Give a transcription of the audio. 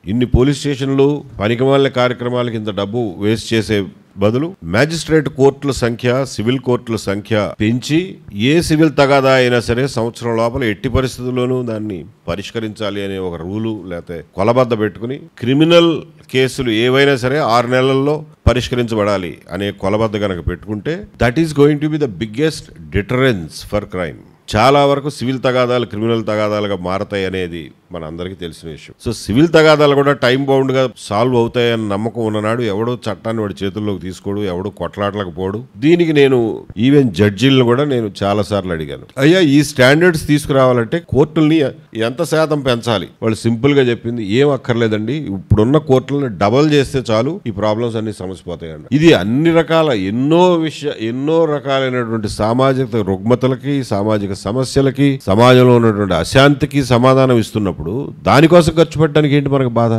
ఇన్ని పోలీస్ స్టేషన్లు పనికిమాలిన కార్యక్రమాలకి ఇంత డబ్బు వేస్ట్ చేసే బదులు మ్యాజిస్ట్రేట్ కోర్టుల సంఖ్య, సివిల్ కోర్టుల సంఖ్య పెంచి ఏ సివిల్ తగాదా అయినా సరే సంవత్సరం లోపల ఎట్టి పరిస్థితుల్లోనూ దాన్ని పరిష్కరించాలి అనే ఒక రూలు లేకపోతే కొలబద్ద పెట్టుకుని క్రిమినల్ కేసులు ఏవైనా సరే 6 నెలల్లో పరిష్కరించబడాలి అనే కొలబద్ద కనుక పెట్టుకుంటే that is going to be the biggest deterrence for crime. చాలా వరకు సివిల్ తగాదాలు క్రిమినల్ తగాదాలుగా మారతాయి అనేది మన అందరికీ తెలిసిన విషయం. సో సివిల్ తగాదాలు కూడా టైం బౌండ్గా సాల్వ్ అవుతాయని నమ్మకం ఉన్ననాడు ఎవడో చట్టాన్ని వాడి చేతుల్లోకి తీసుకోడు, ఎవడో కొట్లాటలకు పోడు. దీనికి నేను ఈవెన్ జడ్జీలను కూడా నేను చాలా సార్లు అడిగాను, అయ్యా ఈ స్టాండర్డ్స్ తీసుకురావాలంటే కోర్టుల్ని ఎంత శాతం పెంచాలి? వాళ్ళు సింపుల్ గా చెప్పింది ఏం అక్కర్లేదండి, ఇప్పుడున్న కోర్టులను డబల్ చేస్తే చాలు ఈ ప్రాబ్లమ్స్ అన్ని సమసిపోతాయండి. ఇది అన్ని రకాల ఎన్నో రకాలైనటువంటి సామాజిక రుగ్మతలకి, సామాజిక సమస్యలకి, సమాజంలో ఉన్నటువంటి అశాంతికి సమాధానం ఇస్తున్నప్పుడు దానికోసం ఖర్చు పెట్టడానికి ఏంటి మనకు బాధ?